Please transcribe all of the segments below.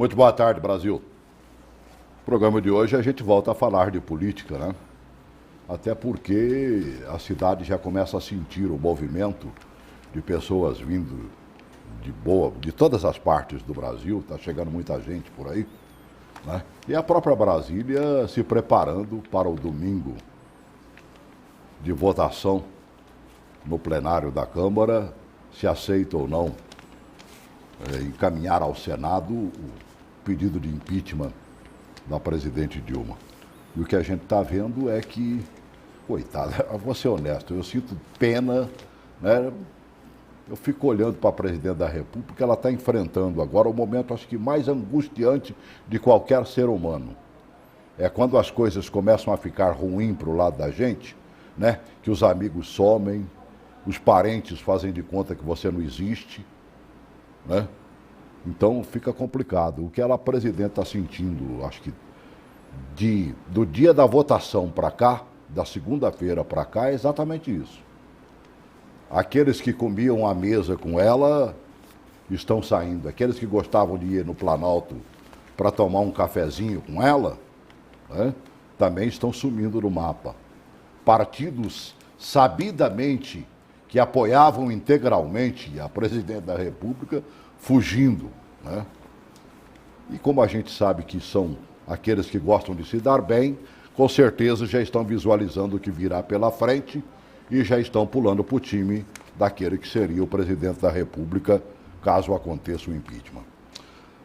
Muito boa tarde, Brasil. No programa de hoje a gente volta a falar de política, né? Até porque a cidade já começa a sentir o movimento de pessoas vindo de todas as partes do Brasil, está chegando muita gente por aí, né? E a própria Brasília se preparando para o domingo de votação no plenário da Câmara, se aceita ou não encaminhar ao Senado o pedido de impeachment da presidente Dilma. E o que a gente está vendo é que, coitada, vou ser honesto, eu sinto pena, né? Eu fico olhando para a presidente da República, ela está enfrentando agora o momento, acho que mais angustiante de qualquer ser humano. É quando as coisas começam a ficar ruins para o lado da gente, né? Que os amigos somem, os parentes fazem de conta que você não existe, né? Então fica complicado. O que a presidente está sentindo, acho que do dia da votação para cá, da segunda-feira para cá, é exatamente isso. Aqueles que comiam à mesa com ela estão saindo. Aqueles que gostavam de ir no Planalto para tomar um cafezinho com ela, né, também estão sumindo do mapa. Partidos sabidamente que apoiavam integralmente a presidente da República fugindo, né? E como a gente sabe que são aqueles que gostam de se dar bem, com certeza já estão visualizando o que virá pela frente e já estão pulando para o time daquele que seria o presidente da República, caso aconteça o impeachment.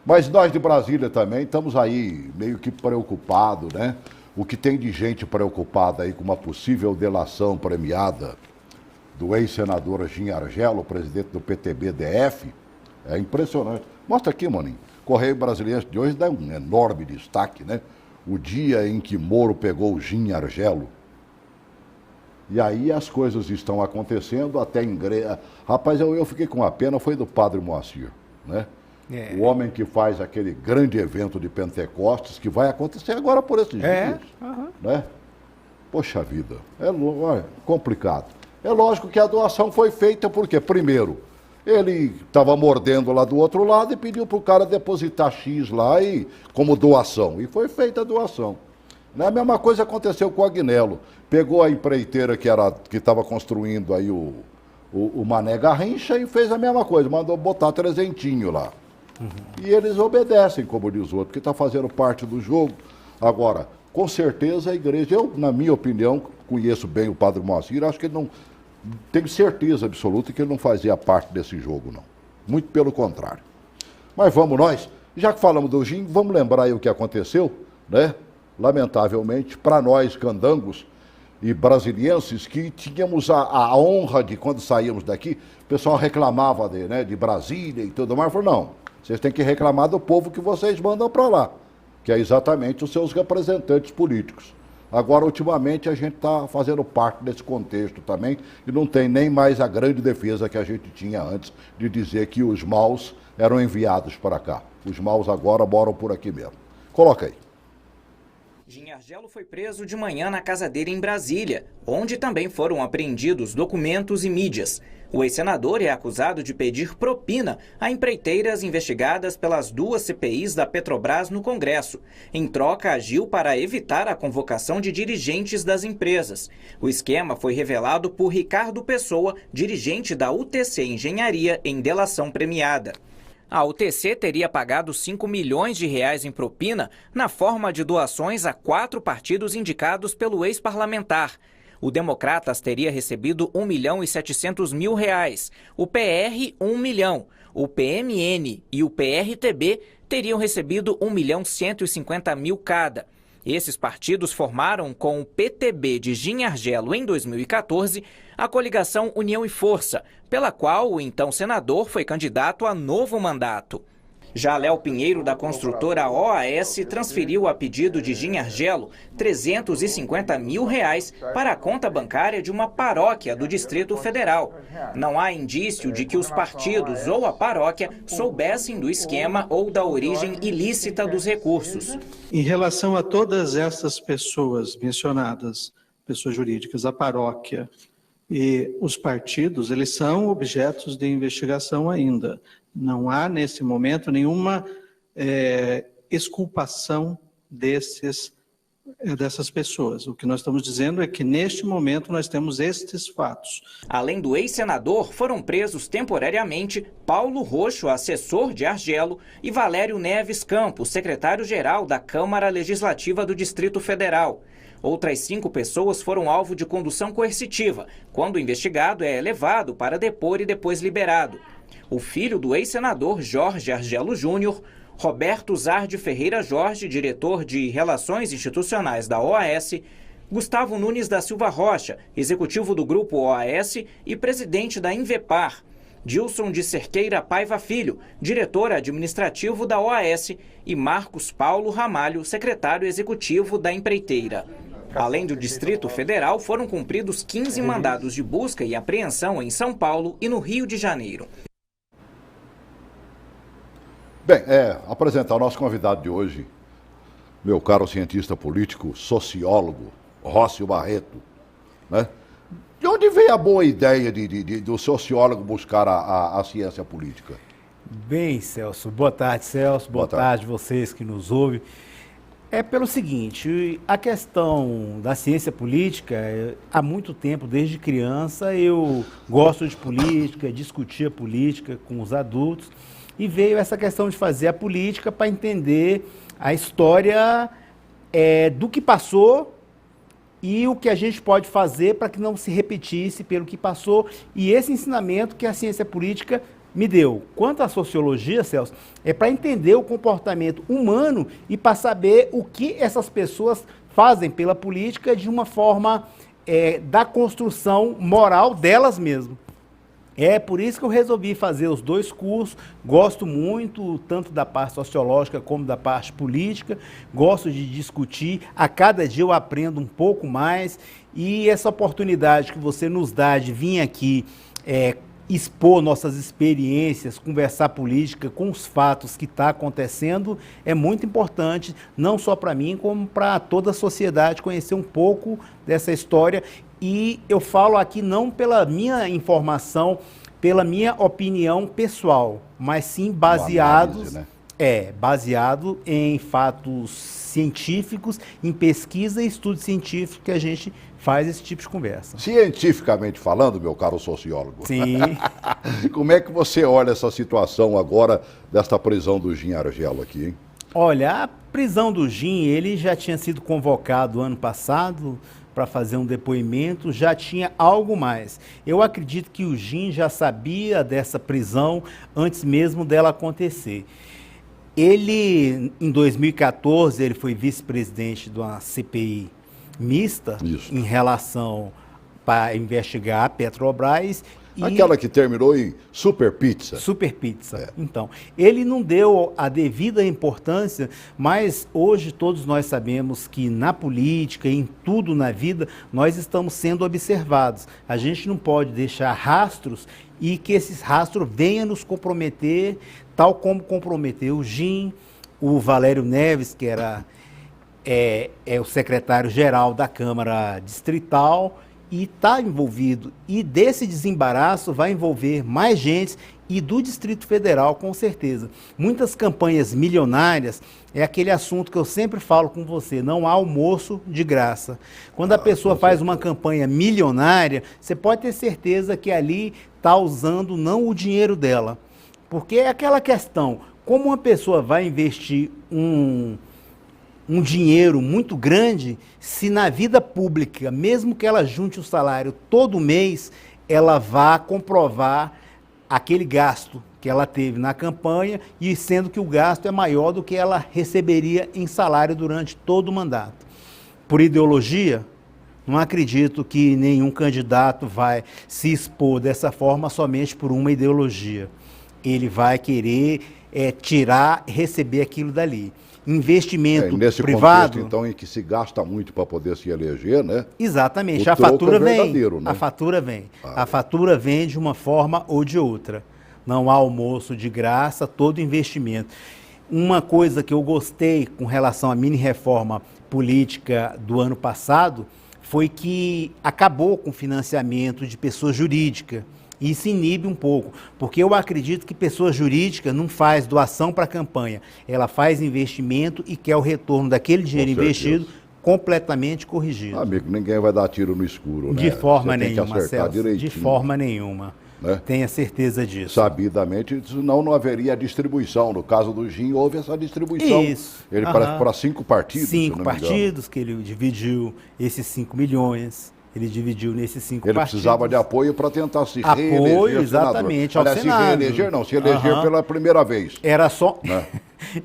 Mas nós de Brasília também estamos aí meio que preocupados, né? O que tem de gente preocupada aí com uma possível delação premiada do ex-senador Gin Argello, presidente do PTB-DF, é impressionante. Mostra aqui, maninho. Correio Brasiliense de hoje dá um enorme destaque, né? O dia em que Moro pegou o Gin Argello. E aí as coisas estão acontecendo até em igreja. Rapaz, eu fiquei com a pena, foi do Padre Moacir, né? O homem que faz aquele grande evento de Pentecostes, que vai acontecer agora por esses dias, né? Poxa vida, é complicado. É lógico que a doação foi feita porque, primeiro, ele estava mordendo lá do outro lado e pediu para o cara depositar X lá como doação. E foi feita a doação. A mesma coisa aconteceu com o Agnello. Pegou a empreiteira que estava construindo aí o Mané Garrincha e fez a mesma coisa, mandou botar trezentinho lá. E eles obedecem, como diz o outro, porque está fazendo parte do jogo. Agora, com certeza a igreja, eu, na minha opinião, conheço bem o Padre Moacir, acho que ele não... Tenho certeza absoluta que ele não fazia parte desse jogo, não. Muito pelo contrário. Mas vamos nós, já que falamos do Gin, vamos lembrar aí o que aconteceu, né? Lamentavelmente, para nós, candangos e brasilienses, que tínhamos a honra de, quando saímos daqui, o pessoal reclamava de Brasília e tudo mais, falou, não, vocês têm que reclamar do povo que vocês mandam para lá, que é exatamente os seus representantes políticos. Agora, ultimamente, a gente está fazendo parte desse contexto também e não tem nem mais a grande defesa que a gente tinha antes de dizer que os maus eram enviados para cá. Os maus agora moram por aqui mesmo. Coloca aí. Gin Argello foi preso de manhã na casa dele em Brasília, onde também foram apreendidos documentos e mídias. O ex-senador é acusado de pedir propina a empreiteiras investigadas pelas duas CPIs da Petrobras no Congresso. Em troca, agiu para evitar a convocação de dirigentes das empresas. O esquema foi revelado por Ricardo Pessoa, dirigente da UTC Engenharia, em delação premiada. A UTC teria pagado 5 milhões de reais em propina na forma de doações a 4 partidos indicados pelo ex-parlamentar. O Democratas teria recebido 1.700.000 reais, o PR 1 milhão, o PMN e o PRTB teriam recebido 1.150.000 cada. Esses partidos formaram com o PTB de Gin Argello em 2014 a coligação União e Força, pela qual o então senador foi candidato a novo mandato. Já Léo Pinheiro, da construtora OAS, transferiu a pedido de Gin Argello 350.000 reais para a conta bancária de uma paróquia do Distrito Federal. Não há indício de que os partidos ou a paróquia soubessem do esquema ou da origem ilícita dos recursos. Em relação a todas essas pessoas mencionadas, pessoas jurídicas, a paróquia e os partidos, eles são objetos de investigação ainda. Não há, nesse momento, nenhuma exculpação dessas pessoas. O que nós estamos dizendo é que, neste momento, nós temos estes fatos. Além do ex-senador, foram presos temporariamente Paulo Roxo, assessor de Argelo, e Valério Neves Campos, secretário-geral da Câmara Legislativa do Distrito Federal. Outras 5 pessoas foram alvo de condução coercitiva, quando o investigado é levado para depor e depois liberado. O filho do ex-senador Jorge Argelo Júnior, Roberto Zardi Ferreira Jorge, diretor de Relações Institucionais da OAS, Gustavo Nunes da Silva Rocha, executivo do Grupo OAS e presidente da Invepar, Dilson de Cerqueira Paiva Filho, diretor administrativo da OAS, e Marcos Paulo Ramalho, secretário executivo da empreiteira. Além do Distrito Federal, foram cumpridos 15 mandados de busca e apreensão em São Paulo e no Rio de Janeiro. Bem, apresentar o nosso convidado de hoje, meu caro cientista político, sociólogo, Rócio Barreto, né? De onde veio a boa ideia do sociólogo buscar a ciência política? Bem, Celso. Boa tarde, Celso. Boa tarde vocês que nos ouvem. É pelo seguinte, a questão da ciência política, há muito tempo, desde criança, eu gosto de política, discutia política com os adultos, e veio essa questão de fazer a política para entender a história do que passou e o que a gente pode fazer para que não se repetisse pelo que passou, e esse ensinamento que a ciência política me deu. Quanto à sociologia, Celso, é para entender o comportamento humano e para saber o que essas pessoas fazem pela política de uma forma da construção moral delas mesmas. É por isso que eu resolvi fazer os 2 cursos, gosto muito, tanto da parte sociológica como da parte política, gosto de discutir, a cada dia eu aprendo um pouco mais, e essa oportunidade que você nos dá de vir aqui expor nossas experiências, conversar política com os fatos que está acontecendo, é muito importante, não só para mim, como para toda a sociedade conhecer um pouco dessa história. E eu falo aqui não pela minha informação, pela minha opinião pessoal, mas sim baseado em fatos científicos, em pesquisa e estudo científico que a gente faz esse tipo de conversa. Cientificamente falando, meu caro sociólogo, sim. Como é que você olha essa situação agora desta prisão do Gin Argelo aqui, hein? Olha, a prisão do Gin, ele já tinha sido convocado ano passado para fazer um depoimento, já tinha algo mais. Eu acredito que o Gin já sabia dessa prisão antes mesmo dela acontecer. Ele, em 2014, ele foi vice-presidente de uma CPI mista. Isso. Em relação para investigar a Petrobras. Aquela que terminou em Super Pizza. Super Pizza. Então, ele não deu a devida importância, mas hoje todos nós sabemos que na política, em tudo na vida, nós estamos sendo observados. A gente não pode deixar rastros e que esses rastros venham nos comprometer, tal como comprometeu o Gin, o Valério Neves, que era o secretário-geral da Câmara Distrital, e está envolvido. E desse desembaraço vai envolver mais gente, e do Distrito Federal, com certeza. Muitas campanhas milionárias, é aquele assunto que eu sempre falo com você, não há almoço de graça. Quando a pessoa faz uma campanha milionária, você pode ter certeza que ali está usando não o dinheiro dela. Porque é aquela questão, como uma pessoa vai investir um dinheiro muito grande, se na vida pública, mesmo que ela junte o salário todo mês, ela vá comprovar aquele gasto que ela teve na campanha, e sendo que o gasto é maior do que ela receberia em salário durante todo o mandato. Por ideologia, não acredito que nenhum candidato vai se expor dessa forma somente por uma ideologia. Ele vai querer receber aquilo dali. Investimento nesse privado. Contexto, então, em que se gasta muito para poder se eleger, né? Exatamente. A fatura vem. Né? A fatura vem. A fatura vem de uma forma ou de outra. Não há almoço de graça, todo investimento. Uma coisa que eu gostei com relação à mini-reforma política do ano passado foi que acabou com o financiamento de pessoa jurídica. Isso inibe um pouco, porque eu acredito que pessoa jurídica não faz doação para campanha, ela faz investimento e quer o retorno daquele dinheiro investido completamente corrigido. Amigo, ninguém vai dar tiro no escuro, né? De forma Você tem que nenhuma, acertar Celso, de direitinho, forma nenhuma. né? Tenha certeza disso. Sabidamente, senão não haveria a distribuição. No caso do Jim, houve essa distribuição. Isso. Ele parece para 5 partidos, se Cinco não me engano. partidos que ele dividiu esses 5 milhões. Ele dividiu nesses 5 Ele partidos. precisava de apoio para tentar se Apoio, reeleger exatamente, senador. ao Aliás, Senado. se reeleger não, se eleger pela primeira vez. Era só... Né?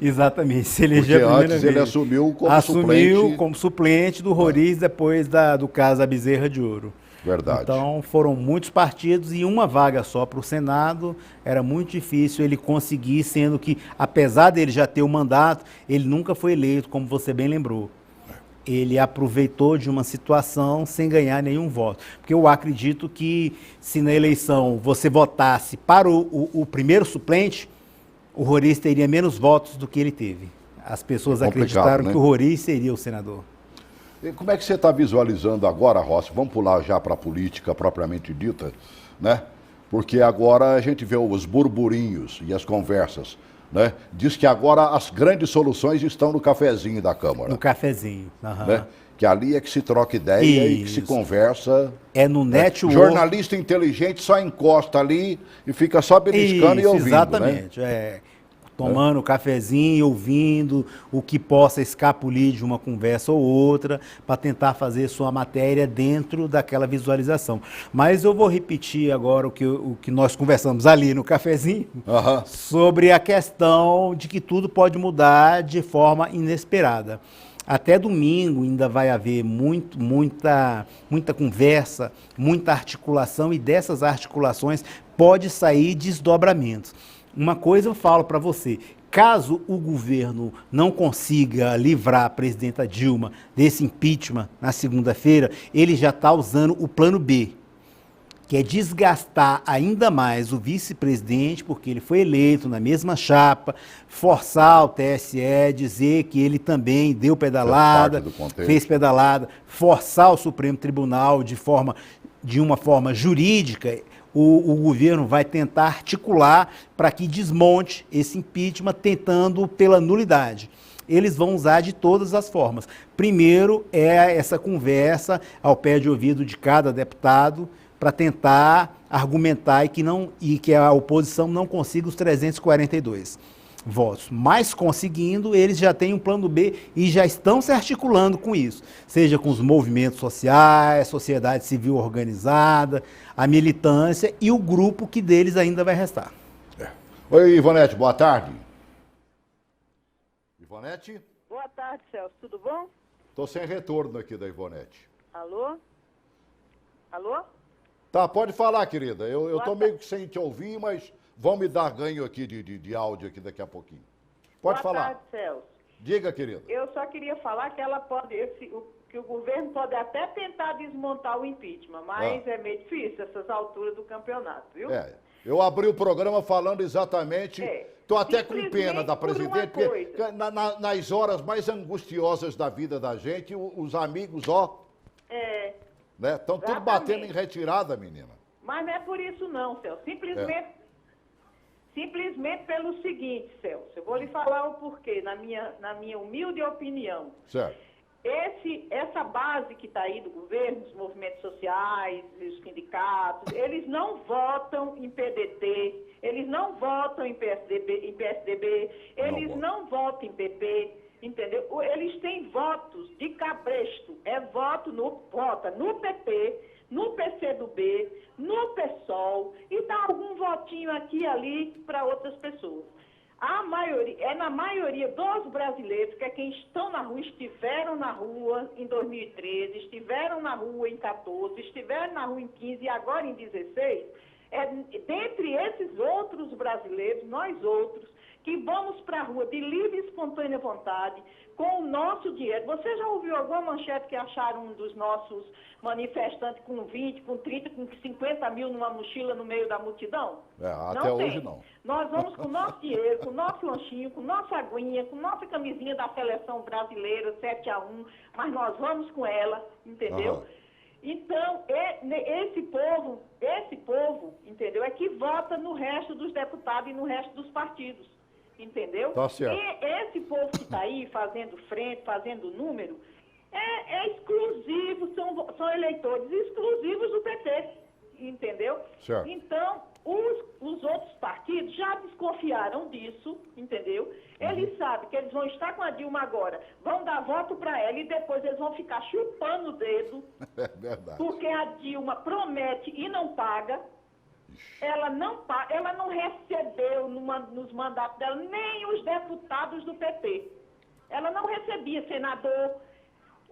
Exatamente, se eleger Porque a primeira antes vez. ele assumiu como Assumiu suplente. como suplente do Roriz depois do caso da Bezerra de Ouro. Verdade. Então foram muitos partidos e uma vaga só para o Senado. Era muito difícil ele conseguir, sendo que, apesar dele já ter o mandato, ele nunca foi eleito, como você bem lembrou. Ele aproveitou de uma situação sem ganhar nenhum voto. Porque eu acredito que se na eleição você votasse para o primeiro suplente, o Roriz teria menos votos do que ele teve. As pessoas acreditaram, né, que o Roriz seria o senador. E como é que você está visualizando agora, Rossi? Vamos pular já para a política propriamente dita, né? Porque agora a gente vê os burburinhos e as conversas, né? Diz que agora as grandes soluções estão no cafezinho da Câmara. No cafezinho. Né? Que ali é que se troca ideia e que se conversa. É no network. Jornalista inteligente só encosta ali e fica só beliscando e ouvindo. Exatamente. Né? Tomando cafezinho, ouvindo o que possa escapulir de uma conversa ou outra, para tentar fazer sua matéria dentro daquela visualização. Mas eu vou repetir agora o que nós conversamos ali no cafezinho, sobre a questão de que tudo pode mudar de forma inesperada. Até domingo ainda vai haver muita conversa, muita articulação, e dessas articulações pode sair desdobramentos. Uma coisa eu falo para você, caso o governo não consiga livrar a presidenta Dilma desse impeachment na segunda-feira, ele já está usando o plano B, que é desgastar ainda mais o vice-presidente, porque ele foi eleito na mesma chapa, forçar o TSE, dizer que ele também deu pedalada, fez pedalada, forçar o Supremo Tribunal de uma forma jurídica. O governo vai tentar articular para que desmonte esse impeachment, tentando pela nulidade. Eles vão usar de todas as formas. Primeiro é essa conversa ao pé de ouvido de cada deputado, para tentar argumentar e que a oposição não consiga os 342 votos. Mas conseguindo, eles já têm um plano B e já estão se articulando com isso, seja com os movimentos sociais, sociedade civil organizada, a militância e o grupo que deles ainda vai restar. Oi, Ivonete, boa tarde. Ivonete? Boa tarde, Celso, tudo bom? Estou sem retorno aqui da Ivonete. Alô? Alô? Tá, pode falar, querida. Eu estou meio que sem te ouvir, mas vão me dar ganho aqui de áudio aqui daqui a pouquinho. Pode falar. Boa tarde, Celso. Diga, querida. Eu só queria falar que que o governo pode até tentar desmontar o impeachment, mas é meio difícil essas alturas do campeonato, viu? Eu abri o programa falando exatamente. Estou até com pena da presidente, porque nas horas mais angustiosas da vida da gente, os amigos, estão tudo batendo em retirada, menina. Mas não é por isso não, Celso. Simplesmente pelo seguinte, Celso. Eu vou lhe falar o porquê, na minha humilde opinião. Certo. Essa base que está aí do governo, os movimentos sociais, os sindicatos, eles não votam em PDT, eles não votam em PSDB, eles não votam em PP, entendeu? Eles têm votos de cabresto, vota no PP, no PCdoB, no PSOL e dá algum votinho aqui e ali para outras pessoas. Na maioria dos brasileiros, que é quem estão na rua, estiveram na rua em 2013, estiveram na rua em 14, estiveram na rua em 15 e agora em 16, dentre esses outros brasileiros, nós outros, que vamos para a rua de livre e espontânea vontade, com o nosso dinheiro. Você já ouviu alguma manchete que acharam um dos nossos manifestantes com 20, com 30, com 50 mil numa mochila no meio da multidão? Até hoje não. Nós vamos com o nosso dinheiro, com o nosso lanchinho, com nossa aguinha, com nossa camisinha da seleção brasileira 7-1, mas nós vamos com ela, entendeu? Então, esse povo, entendeu, é que vota no resto dos deputados e no resto dos partidos, entendeu? Tá certo. E esse povo que está aí fazendo frente, fazendo número, é exclusivo, são eleitores exclusivos do PT, entendeu? Certo. Então, os outros partidos já desconfiaram disso, entendeu? Eles sabem que eles vão estar com a Dilma agora, vão dar voto para ela e depois eles vão ficar chupando o dedo. É verdade. Porque a Dilma promete e não paga. Ela não recebeu nos mandatos dela nem os deputados do PT. Ela não recebia senador.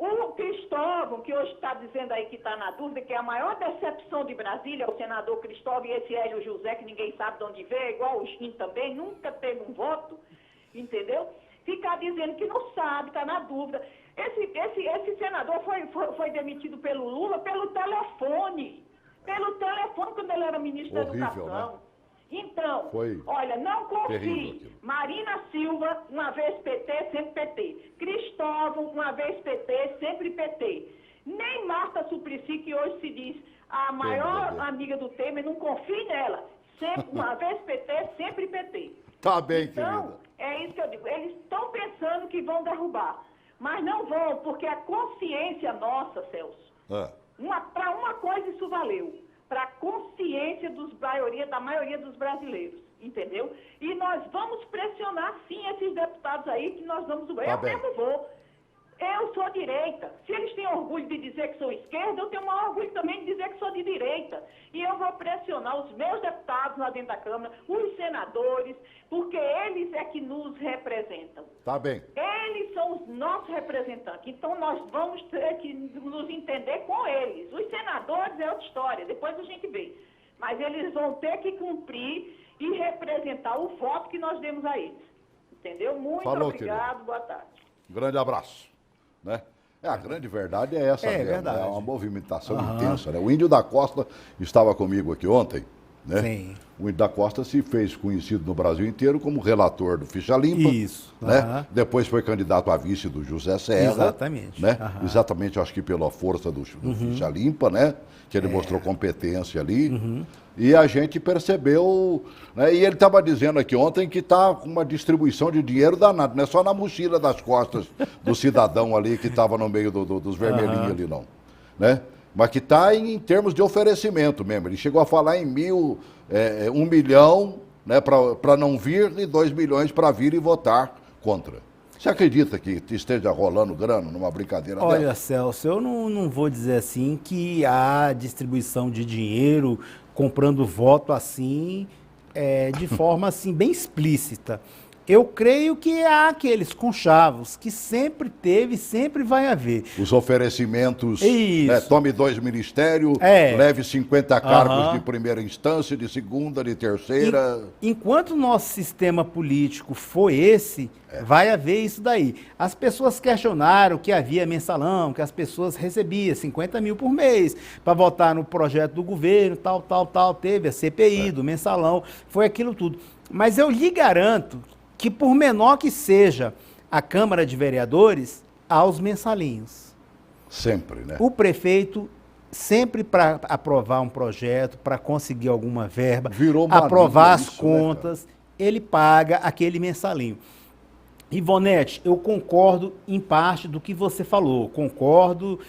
O Cristóvão, que hoje está dizendo aí que está na dúvida, que é a maior decepção de Brasília, é o senador Cristóvão e esse Hélio José, que ninguém sabe de onde veio, igual o Shin também, nunca teve um voto, entendeu? Ficar dizendo que não sabe, está na dúvida. Esse senador foi demitido pelo Lula pelo telefone, quando ele era ministro da Educação. Né? Então, olha, não confie. Marina Silva, uma vez PT, sempre PT. Cristóvão, uma vez PT, sempre PT. Nem Marta Suplicy, que hoje se diz a maior amiga do Temer, não confie nela. Sempre, uma vez PT, sempre PT. Tá bem, então, querida. É isso que eu digo. Eles estão pensando que vão derrubar. Mas não vão, porque a consciência nossa, Celso, para uma coisa isso valeu. Para a consciência da maioria dos brasileiros, entendeu? E nós vamos pressionar, sim, esses deputados aí, que nós vamos... Eu mesmo vou. Eu sou direita. Se eles têm orgulho de dizer que sou esquerda, eu tenho o maior orgulho também de dizer que sou de direita. E eu vou pressionar os meus deputados lá dentro da Câmara, os senadores, porque eles é que nos representam. Tá bem. Eles são os nossos representantes. Então, nós vamos ter que nos entender com eles. Os senadores é outra história, depois a gente vê. Mas eles vão ter que cumprir e representar o voto que nós demos a eles. Entendeu? Muito obrigado, querido. Boa tarde. Grande abraço. Né? A grande verdade é essa mesmo, verdade. É uma movimentação intensa. Né? O Índio da Costa estava comigo aqui ontem. Né? Sim. O Índio da Costa se fez conhecido no Brasil inteiro como relator do Ficha Limpa. Isso. Né? Depois foi candidato a vice do José Serra. Exatamente. Né? Exatamente, acho que pela força do Ficha Limpa, né? Que ele mostrou competência ali. E a gente percebeu, né? E ele estava dizendo aqui ontem que está com uma distribuição de dinheiro danada, não é só na mochila das costas do cidadão ali que estava no meio dos vermelhinhos ali, não. Né? Mas que está em termos de oferecimento mesmo. Ele chegou a falar em 1 milhão, né, para não vir e 2 milhões para vir e votar contra. Você acredita que esteja rolando grana numa brincadeira dessa? Olha, Celso, eu não vou dizer assim que há distribuição de dinheiro comprando voto assim, de forma assim bem explícita. Eu creio que há aqueles conchavos que sempre teve e sempre vai haver. Os oferecimentos, né, tome 2 ministérios, leve 50 cargos de primeira instância, de segunda, de terceira. Enquanto o nosso sistema político for esse, vai haver isso daí. As pessoas questionaram que havia mensalão, que as pessoas recebiam 50 mil por mês para votar no projeto do governo, tal. Teve a CPI do mensalão, foi aquilo tudo. Mas eu lhe garanto que por menor que seja a Câmara de Vereadores, há os mensalinhos. Sempre, né? O prefeito, sempre para aprovar um projeto, para conseguir alguma verba, aprovar as contas, né, ele paga aquele mensalinho. Ivonete, eu concordo em parte do que você falou, concordo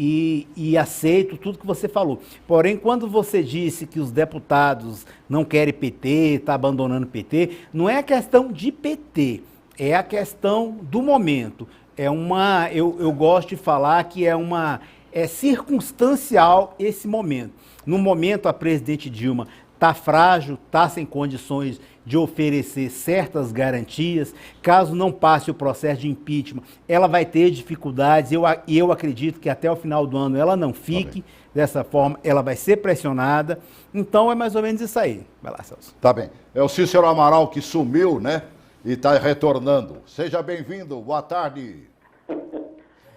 e aceito tudo que você falou. Porém, quando você disse que os deputados não querem PT, está abandonando PT, não é a questão de PT, é a questão do momento. Eu gosto de falar que é circunstancial esse momento. No momento, a presidente Dilma está frágil, está sem condições de oferecer certas garantias. Caso não passe o processo de impeachment, ela vai ter dificuldades, e eu acredito que até o final do ano ela não fique dessa forma, ela vai ser pressionada. Então é mais ou menos isso aí. Vai lá, Celso. Tá bem. É o Cícero Amaral que sumiu, né? E está retornando. Seja bem-vindo. Boa tarde.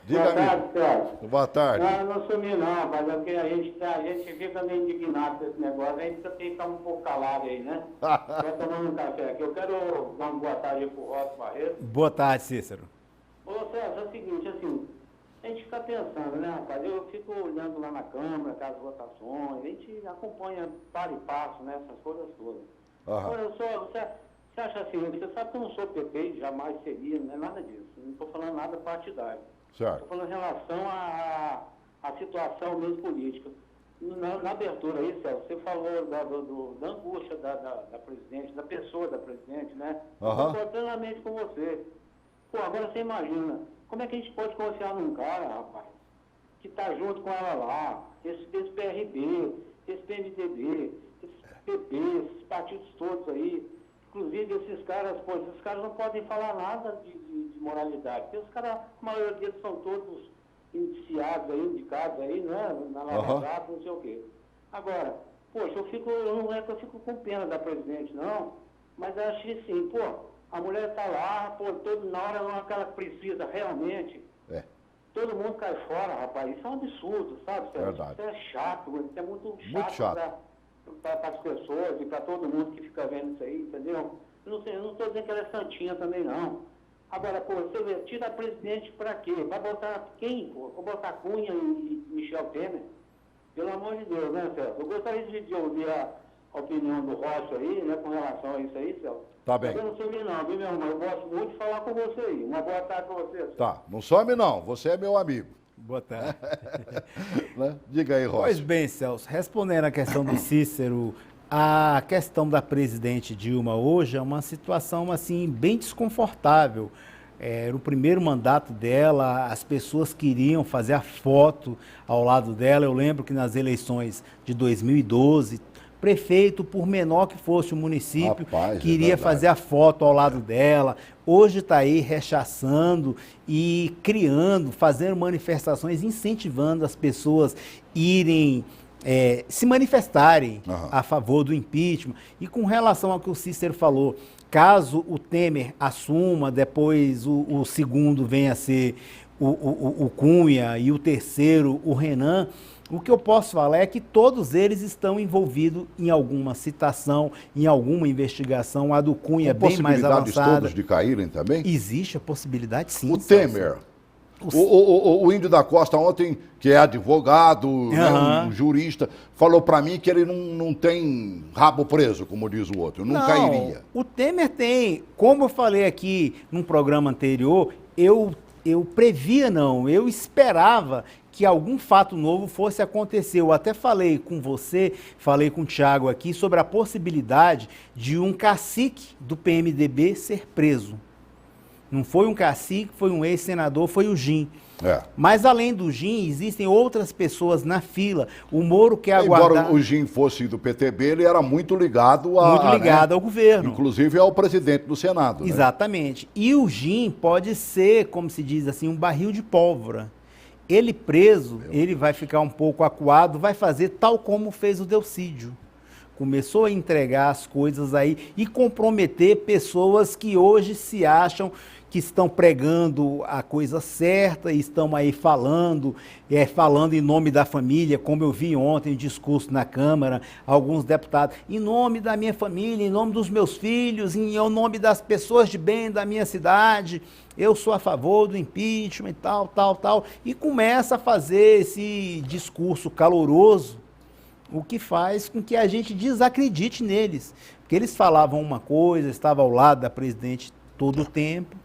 Diga, boa tarde, Celso. Boa tarde. Não sumi não, mas é porque a gente fica meio indignado com esse negócio, a gente tem que estar um pouco calado aí, né? Vai tomando um café aqui. Eu quero dar uma boa tarde para o Roto Barreto. Boa tarde, Cícero. Ô, Celso, é o seguinte, assim, a gente fica pensando, né, rapaz? Eu fico olhando lá na Câmara, as votações, a gente acompanha para e passo, né, essas coisas todas. Agora, você acha assim, você sabe que eu não sou PP, jamais seria, não é nada disso. Não estou falando nada partidário. Certo. Estou falando em relação à situação mesmo política. Na abertura aí, Celso, você falou da angústia da presidente, da pessoa da presidente, né? Eu concordo plenamente com você. Pô, agora você imagina, como é que a gente pode confiar num cara, rapaz, que está junto com ela lá, esse PRB, esse PMDB, esse PP, esses partidos todos aí, inclusive esses caras não podem falar nada de moralidade, porque os caras, a maioria deles são todos indiciados aí, indicados aí, né, na Lava Jato, não sei o quê. Agora, poxa, não é que eu fico com pena da presidente, não, mas eu acho que assim, pô, a mulher está lá, pô, na hora não é aquela que precisa realmente. Todo mundo cai fora, rapaz. Isso é um absurdo, sabe? Verdade. Isso é chato, isso é muito Muito chato. Para as pessoas e para todo mundo que fica vendo isso aí, entendeu? Eu não estou dizendo que ela é santinha também, não. Agora, pô, você vê, tira a presidente para quê? Vai botar quem, pô? Vou botar Cunha e Michel Temer? Pelo amor de Deus, né, Celso? Eu gostaria de ouvir a opinião do Rocha aí, né, com relação a isso aí, Celso. Tá bem. Eu não sou não, viu, meu irmão? Eu gosto muito de falar com você aí. Uma boa tarde para você, Celso. Tá, não some não, você é meu amigo. Boa tarde. Né? Diga aí, Rocha. Pois bem, Celso, respondendo à questão do Cícero, a questão da presidente Dilma hoje é uma situação assim bem desconfortável. Era o primeiro mandato dela, as pessoas queriam fazer a foto ao lado dela. Eu lembro que nas eleições de 2012, prefeito, por menor que fosse o município, queria fazer a foto ao lado dela. Hoje está aí rechaçando e criando, fazendo manifestações, incentivando as pessoas irem se manifestarem a favor do impeachment. E com relação ao que o Cícero falou, caso o Temer assuma, depois o segundo venha a ser o Cunha e o terceiro o Renan, o que eu posso falar é que todos eles estão envolvidos em alguma citação, em alguma investigação. A do Cunha é bem mais avançada. Possibilidades todos de caírem também? Existe a possibilidade, sim. O Temer. O Índio da Costa ontem, que é advogado, né, um jurista, falou para mim que ele não tem rabo preso, como diz o outro, não cairia. O Temer tem, como eu falei aqui num programa anterior, eu previa não, eu esperava que algum fato novo fosse acontecer. Eu até falei com você, falei com o Thiago aqui sobre a possibilidade de um cacique do PMDB ser preso. Não foi um cacique, foi um ex-senador, foi o Gin. Mas além do Gin, existem outras pessoas na fila. O Moro quer aguardar... Embora o Gin fosse do PTB, ele era muito ligado ao governo. Inclusive ao presidente do Senado. Exatamente. Né? E o Gin pode ser, como se diz assim, um barril de pólvora. Ele preso, ele vai ficar um pouco acuado, vai fazer tal como fez o Delcídio. Começou a entregar as coisas aí e comprometer pessoas que hoje se acham que estão pregando a coisa certa e estão aí falando em nome da família, como eu vi ontem em discurso na Câmara, alguns deputados, em nome da minha família, em nome dos meus filhos, em nome das pessoas de bem da minha cidade, eu sou a favor do impeachment e tal, e começa a fazer esse discurso caloroso, o que faz com que a gente desacredite neles, porque eles falavam uma coisa, estavam ao lado da presidente todo o tempo.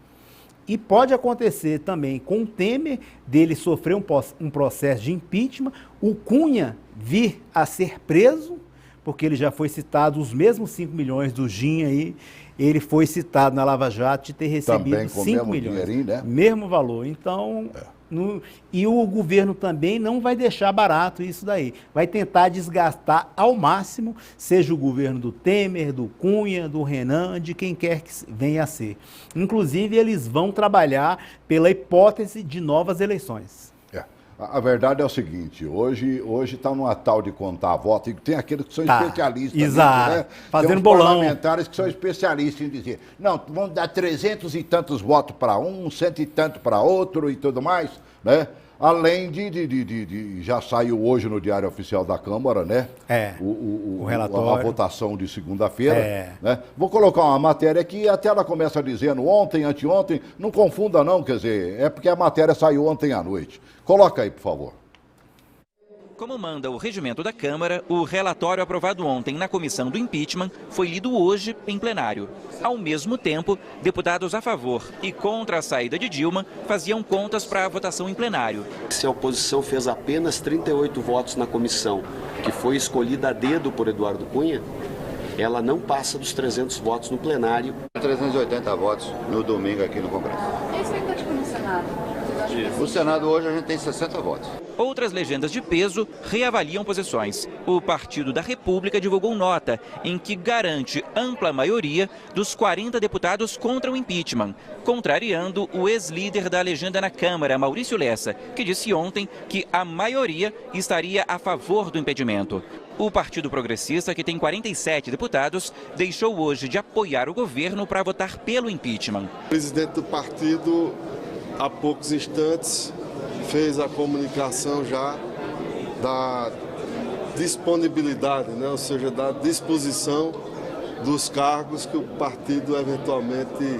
E pode acontecer também com o Temer, dele sofrer um processo de impeachment, o Cunha vir a ser preso, porque ele já foi citado, os mesmos 5 milhões do Gin aí, ele foi citado na Lava Jato de ter recebido também com 5 milhões. Né? Mesmo valor. Então, e o governo também não vai deixar barato isso daí. Vai tentar desgastar ao máximo, seja o governo do Temer, do Cunha, do Renan, de quem quer que venha a ser. Inclusive, eles vão trabalhar pela hipótese de novas eleições. A verdade é o seguinte, hoje está numa tal de contar voto, e tem aqueles que são especialistas. Exato, né? fazendo tem uns bolão. Parlamentares que são especialistas em dizer, não, vamos dar 300 e tantos votos para um, 100 e tanto para outro e tudo mais, né? Além de já saiu hoje no Diário Oficial da Câmara, né? O relatório. A votação de segunda-feira. Né? Vou colocar uma matéria que até ela começa dizendo ontem, anteontem, não confunda não, quer dizer, é porque a matéria saiu ontem à noite. Coloca aí, por favor. Como manda o regimento da Câmara, o relatório aprovado ontem na comissão do impeachment foi lido hoje em plenário. Ao mesmo tempo, deputados a favor e contra a saída de Dilma faziam contas para a votação em plenário. Se a oposição fez apenas 38 votos na comissão, que foi escolhida a dedo por Eduardo Cunha, ela não passa dos 300 votos no plenário. 380 votos no domingo aqui no Congresso. E a expectativa no Senado? No Senado hoje a gente tem 60 votos. Outras legendas de peso reavaliam posições. O Partido da República divulgou nota em que garante ampla maioria dos 40 deputados contra o impeachment, contrariando o ex-líder da legenda na Câmara, Maurício Lessa, que disse ontem que a maioria estaria a favor do impedimento. O Partido Progressista, que tem 47 deputados, deixou hoje de apoiar o governo para votar pelo impeachment. O presidente do partido, há poucos instantes, fez a comunicação já da disponibilidade, né? Ou seja, da disposição dos cargos que o partido eventualmente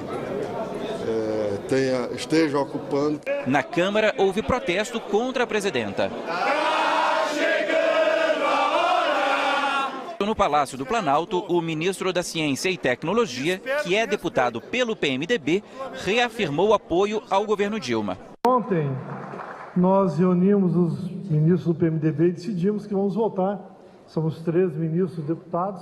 esteja ocupando. Na Câmara, houve protesto contra a presidenta. No Palácio do Planalto, o ministro da Ciência e Tecnologia, que é deputado pelo PMDB, reafirmou apoio ao governo Dilma. Ontem, nós reunimos os ministros do PMDB e decidimos que vamos votar, somos 3 ministros deputados,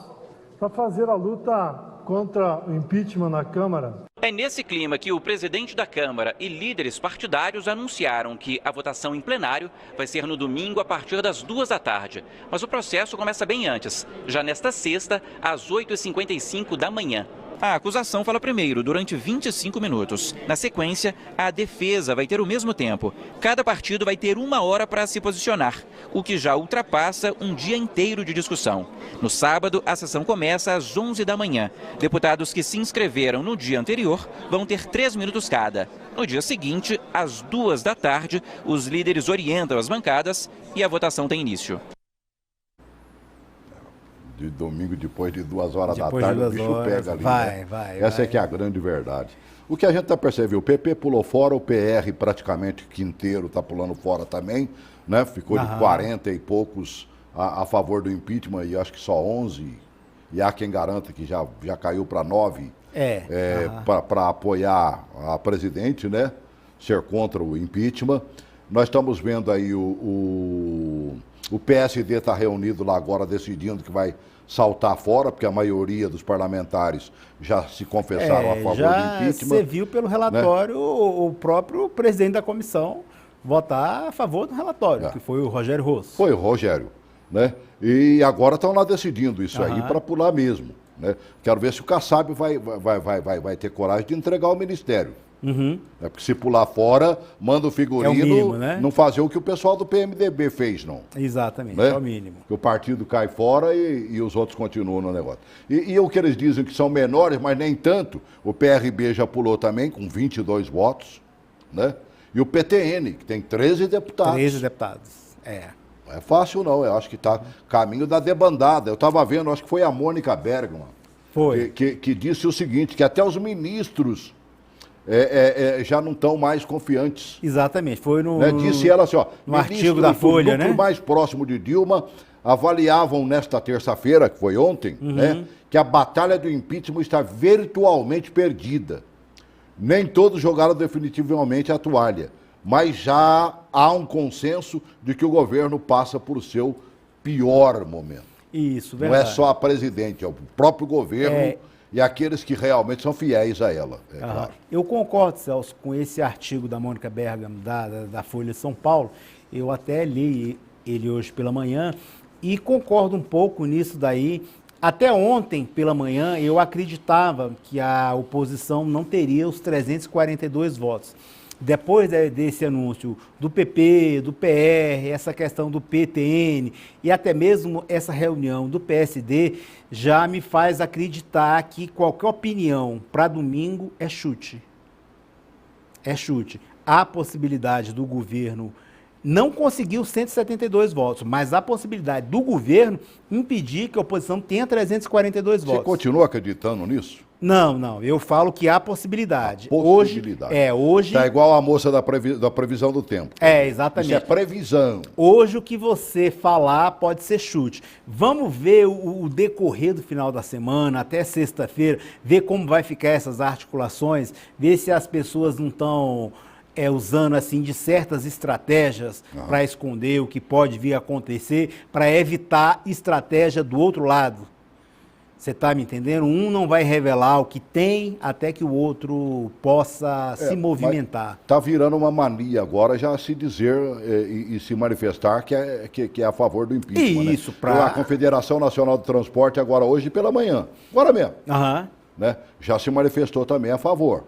para fazer a luta contra o impeachment na Câmara. É nesse clima que o presidente da Câmara e líderes partidários anunciaram que a votação em plenário vai ser no domingo a partir das 2 da tarde. Mas o processo começa bem antes, já nesta sexta, às 8h55 da manhã. A acusação fala primeiro, durante 25 minutos. Na sequência, a defesa vai ter o mesmo tempo. Cada partido vai ter 1 hora para se posicionar, o que já ultrapassa um dia inteiro de discussão. No sábado, a sessão começa às 11 da manhã. Deputados que se inscreveram no dia anterior vão ter 3 minutos cada. No dia seguinte, às 2 da tarde, os líderes orientam as bancadas e a votação tem início. De domingo, depois de 2 horas da tarde, o bicho pega ali. Essa é que é a grande verdade. O que a gente está percebendo, o PP pulou fora, o PR praticamente inteiro está pulando fora também, né? Ficou de 40 e poucos a favor do impeachment e acho que só 11. E há quem garanta que já caiu para 9 para apoiar a presidente, né? Ser contra o impeachment. Nós estamos vendo aí o PSD está reunido lá agora decidindo que vai saltar fora, porque a maioria dos parlamentares já se confessaram a favor do impeachment. Você viu pelo relatório, né? O próprio presidente da comissão votar a favor do relatório, que foi o Rogério Rosso. Foi o Rogério, né? E agora estão lá decidindo isso aí para pular mesmo, né? Quero ver se o Kassab vai ter coragem de entregar o ministério. Porque se pular fora, manda o figurino, mínimo, né? Não fazer o que o pessoal do PMDB fez, não. Exatamente, né? É o mínimo. Que o partido cai fora e os outros continuam no negócio. E o que eles dizem que são menores, mas nem tanto, o PRB já pulou também, com 22 votos, né? E o PTN, que tem 13 deputados. 13 deputados, Não é fácil não, eu acho que está caminho da debandada. Eu estava vendo, acho que foi a Mônica Bergman, que disse o seguinte, que até os ministros já não estão mais confiantes. Exatamente, foi no... Disse ela assim, no artigo da Folha, né? mais próximo de Dilma avaliavam nesta terça-feira, que foi ontem, né, que a batalha do impeachment está virtualmente perdida. Nem todos jogaram definitivamente a toalha, mas já há um consenso de que o governo passa por seu pior momento. Isso, verdade. Não é só a presidente, é o próprio governo e aqueles que realmente são fiéis a ela, claro. Eu concordo, Celso, com esse artigo da Mônica Bergam, da Folha de São Paulo. Eu até li ele hoje pela manhã e concordo um pouco nisso daí. Até ontem, pela manhã, eu acreditava que a oposição não teria os 342 votos. Depois desse anúncio do PP, do PR, essa questão do PTN e até mesmo essa reunião do PSD, já me faz acreditar que qualquer opinião para domingo é chute. É chute. há possibilidade do governo não conseguir os 172 votos, mas há possibilidade do governo impedir que a oposição tenha 342 votos. Você continua acreditando nisso? Não, eu falo que há possibilidade. Possibilidade. Hoje... Tá igual a moça da previsão do tempo. Exatamente. Isso é previsão. Hoje o que você falar pode ser chute. Vamos ver o decorrer do final da semana, até sexta-feira, ver como vai ficar essas articulações, ver se as pessoas não estão usando assim de certas estratégias para esconder o que pode vir a acontecer, para evitar estratégia do outro lado. Você está me entendendo? Um não vai revelar o que tem até que o outro possa se movimentar. Está virando uma mania agora já se dizer e se manifestar que é a favor do impeachment. Isso, né? A Confederação Nacional do Transporte agora hoje pela manhã, agora mesmo, né? Já se manifestou também a favor.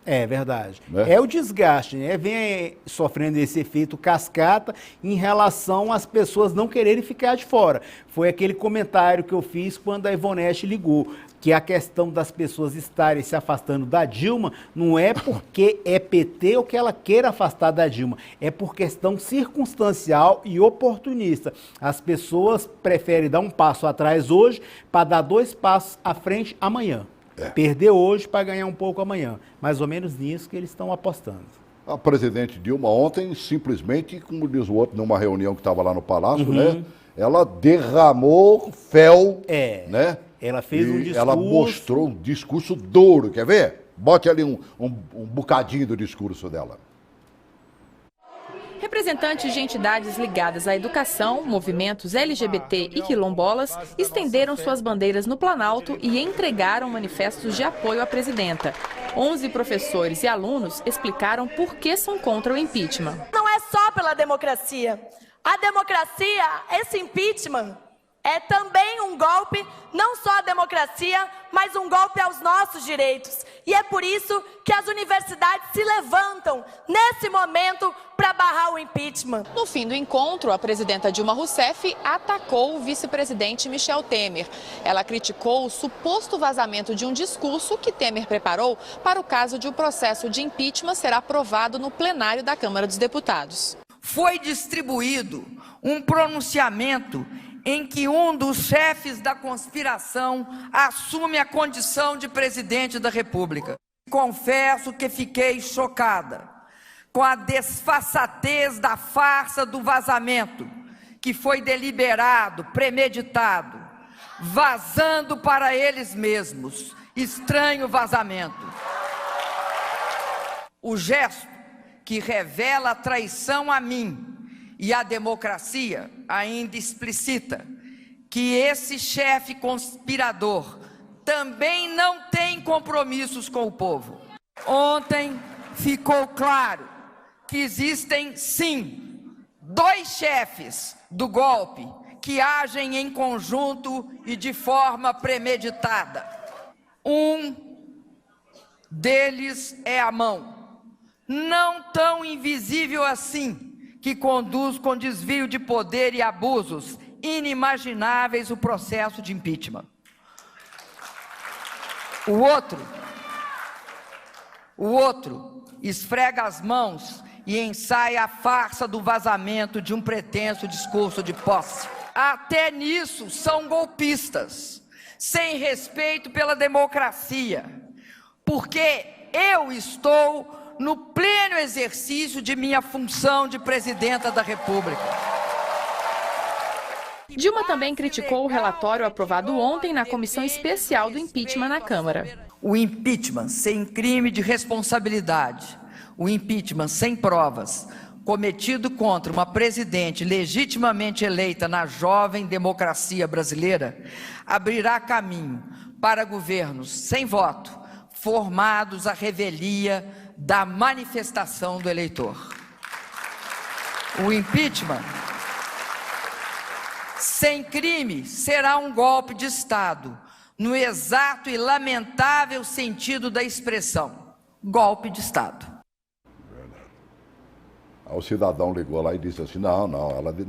É verdade. Né? É o desgaste, né? Vem sofrendo esse efeito cascata em relação às pessoas não quererem ficar de fora. Foi aquele comentário que eu fiz quando a Ivonete ligou, que a questão das pessoas estarem se afastando da Dilma não é porque é PT ou que ela queira afastar da Dilma, é por questão circunstancial e oportunista. As pessoas preferem dar um passo atrás hoje para dar 2 passos à frente amanhã. Perder hoje para ganhar um pouco amanhã. Mais ou menos nisso que eles estão apostando. A presidente Dilma ontem, simplesmente, como diz o outro, numa reunião que estava lá no Palácio, né? Ela derramou fel, né? Ela fez um discurso... Ela mostrou um discurso duro, quer ver? Bote ali um bocadinho do discurso dela. Representantes de entidades ligadas à educação, movimentos LGBT e quilombolas estenderam suas bandeiras no Planalto e entregaram manifestos de apoio à presidenta. 11 professores e alunos explicaram por que são contra o impeachment. Não é só pela democracia. A democracia, esse impeachment, é também um golpe, não só à democracia, mas um golpe aos nossos direitos. E é por isso que as universidades se levantam nesse momento para barrar o impeachment. No fim do encontro, a presidenta Dilma Rousseff atacou o vice-presidente Michel Temer. Ela criticou o suposto vazamento de um discurso que Temer preparou para o caso de o processo de impeachment ser aprovado no plenário da Câmara dos Deputados. Foi distribuído um pronunciamento em que um dos chefes da conspiração assume a condição de presidente da República. Confesso que fiquei chocada com a desfaçatez da farsa do vazamento, que foi deliberado, premeditado, vazando para eles mesmos. Estranho vazamento. O gesto que revela a traição a mim e a democracia ainda explicita que esse chefe conspirador também não tem compromissos com o povo. Ontem ficou claro que existem, sim, 2 chefes do golpe que agem em conjunto e de forma premeditada. Um deles é a mão, não tão invisível assim, que conduz com desvio de poder e abusos inimagináveis o processo de impeachment. O outro esfrega as mãos e ensaia a farsa do vazamento de um pretenso discurso de posse. Até nisso são golpistas, sem respeito pela democracia, porque eu estou no pleno exercício de minha função de presidenta da República. Dilma também criticou o relatório aprovado ontem na comissão especial do impeachment na Câmara. O impeachment sem crime de responsabilidade, o impeachment sem provas, cometido contra uma presidente legitimamente eleita na jovem democracia brasileira, abrirá caminho para governos sem voto, formados à revelia da manifestação do eleitor. O impeachment sem crime será um golpe de Estado, no exato e lamentável sentido da expressão, golpe de Estado. O cidadão ligou lá e disse assim, não,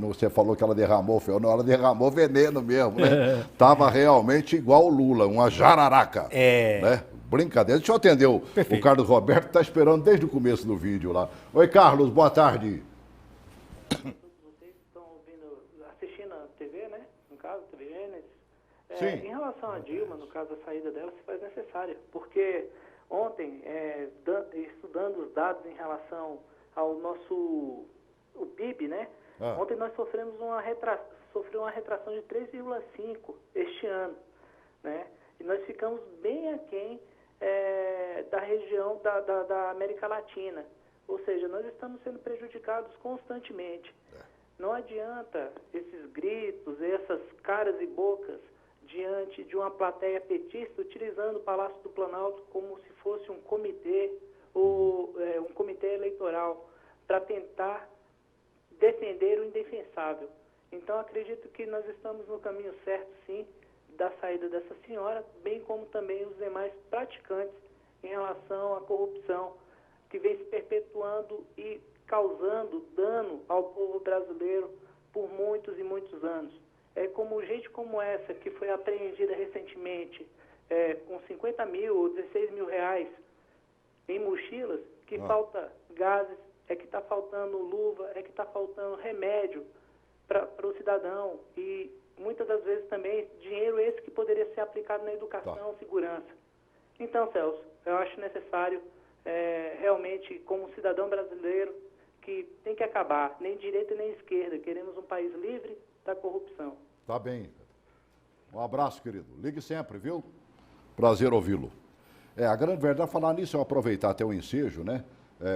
você falou que ela derramou fel, não, ela derramou veneno mesmo, né? Tava realmente igual o Lula, uma jararaca, né? brincadeira. Deixa eu atender o Carlos Roberto, que está esperando desde o começo do vídeo lá. Oi, Carlos, boa tarde. Vocês estão assistindo a TV, né? No caso, TV Gênesis. Sim. Em relação a Dilma, no caso da saída dela, se faz necessária, porque ontem, estudando os dados em relação ao o PIB, né? Ontem nós sofremos uma retração de 3,5 este ano, né? E nós ficamos bem aquém da região da América Latina. Ou seja, nós estamos sendo prejudicados constantemente. Não adianta esses gritos, essas caras e bocas diante de uma plateia petista utilizando o Palácio do Planalto como se fosse um comitê ou um comitê eleitoral para tentar defender o indefensável. Então, acredito que nós estamos no caminho certo, sim, da saída dessa senhora, bem como também os demais praticantes em relação à corrupção que vem se perpetuando e causando dano ao povo brasileiro por muitos e muitos anos. Como gente como essa, que foi apreendida recentemente com 50 mil ou 16 mil reais em mochilas, que falta gases, que está faltando luva, que está faltando remédio para o cidadão e muitas das vezes também dinheiro esse que poderia ser aplicado na educação, segurança. Então, Celso, eu acho necessário realmente, como cidadão brasileiro, que tem que acabar, nem direita nem esquerda, queremos um país livre da corrupção. Tá bem. Um abraço, querido. Ligue sempre, viu? Prazer ouvi-lo. A grande verdade, falar nisso, eu aproveitar até o ensejo, né?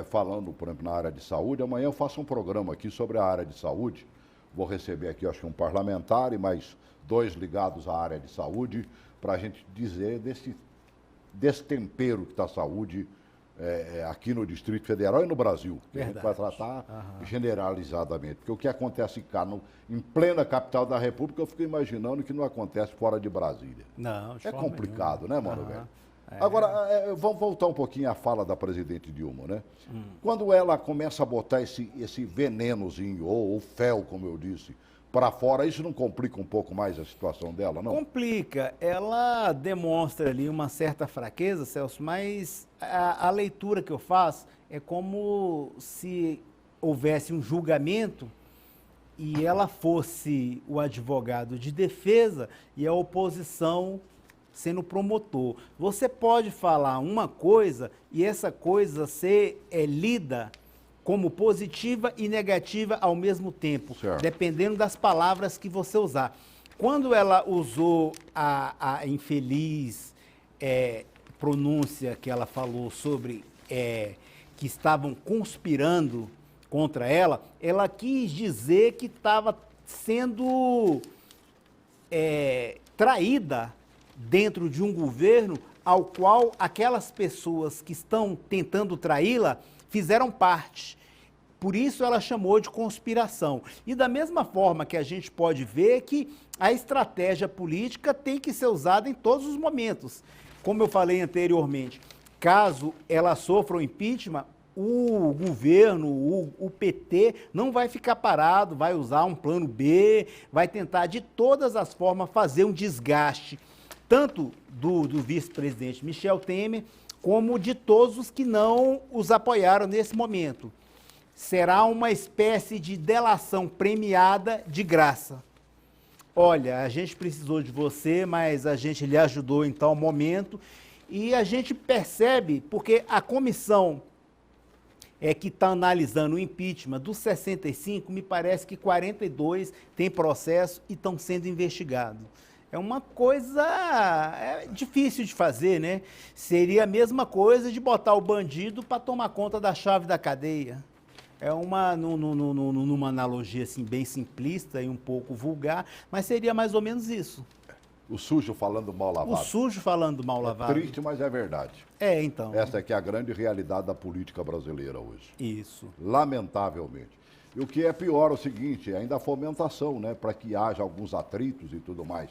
Falando, por exemplo, na área de saúde. Amanhã eu faço um programa aqui sobre a área de saúde. Vou receber aqui, acho que um parlamentar e mais 2 ligados à área de saúde, para a gente dizer desse tempero que está a saúde aqui no Distrito Federal e no Brasil. Que a gente vai tratar generalizadamente. Porque o que acontece cá em plena capital da República, eu fico imaginando que não acontece fora de Brasília. Não, é complicado, né, mano, velho? Agora, vamos voltar um pouquinho à fala da presidente Dilma, né? Quando ela começa a botar esse venenozinho, ou fel, como eu disse, para fora, isso não complica um pouco mais a situação dela, não? Complica. Ela demonstra ali uma certa fraqueza, Celso, mas a leitura que eu faço é como se houvesse um julgamento e ela fosse o advogado de defesa e a oposição sendo promotor. Você pode falar uma coisa e essa coisa ser lida como positiva e negativa ao mesmo tempo, dependendo das palavras que você usar. Quando ela usou a infeliz pronúncia que ela falou sobre que estavam conspirando contra ela, ela quis dizer que estava sendo traída dentro de um governo ao qual aquelas pessoas que estão tentando traí-la fizeram parte. Por isso ela chamou de conspiração. E da mesma forma que a gente pode ver que a estratégia política tem que ser usada em todos os momentos. Como eu falei anteriormente, caso ela sofra o impeachment, o governo, o PT, não vai ficar parado, vai usar um plano B, vai tentar de todas as formas fazer um desgaste, tanto do vice-presidente Michel Temer, como de todos os que não os apoiaram nesse momento. Será uma espécie de delação premiada de graça. Olha, a gente precisou de você, mas a gente lhe ajudou em tal momento. E a gente percebe, porque a comissão que está analisando o impeachment dos 65, me parece que 42 tem processo e estão sendo investigados. É uma coisa difícil de fazer, né? Seria a mesma coisa de botar o bandido para tomar conta da chave da cadeia. Numa analogia assim, bem simplista e um pouco vulgar, mas seria mais ou menos isso. O sujo falando mal lavado. O sujo falando mal lavado. É triste, mas é verdade. Então. Essa aqui é a grande realidade da política brasileira hoje. Isso. Lamentavelmente. E o que é pior é o seguinte, ainda a fomentação, né, para que haja alguns atritos e tudo mais.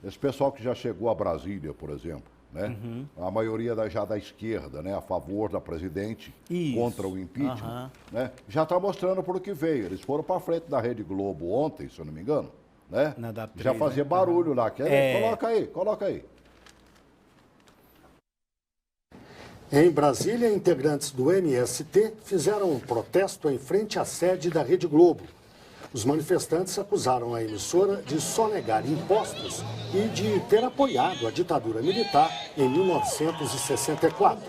Esse pessoal que já chegou a Brasília, por exemplo, né? A maioria já da esquerda, né, a favor da presidente, contra o impeachment, né, já está mostrando por que veio. Eles foram para frente da Rede Globo ontem, se eu não me engano, né? Já fazia barulho lá. Coloca aí. Em Brasília, integrantes do MST fizeram um protesto em frente à sede da Rede Globo. Os manifestantes acusaram a emissora de sonegar impostos e de ter apoiado a ditadura militar em 1964.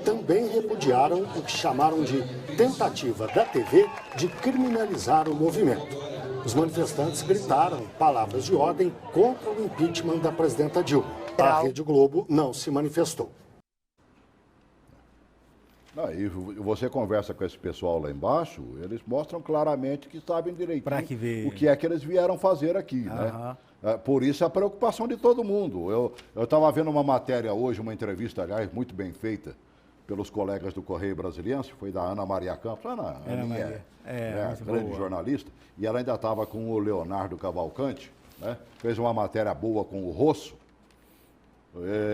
Também repudiaram o que chamaram de tentativa da TV de criminalizar o movimento. Os manifestantes gritaram palavras de ordem contra o impeachment da presidenta Dilma. A Rede Globo não se manifestou. E você conversa com esse pessoal lá embaixo, eles mostram claramente que sabem direitinho o que é que eles vieram fazer aqui, né? Por isso a preocupação de todo mundo. Eu estava vendo uma matéria hoje, uma entrevista, aliás, muito bem feita pelos colegas do Correio Brasiliense, foi da Ana Maria Campos, a grande jornalista, e ela ainda estava com o Leonardo Cavalcante, né? Fez uma matéria boa com o Rosso,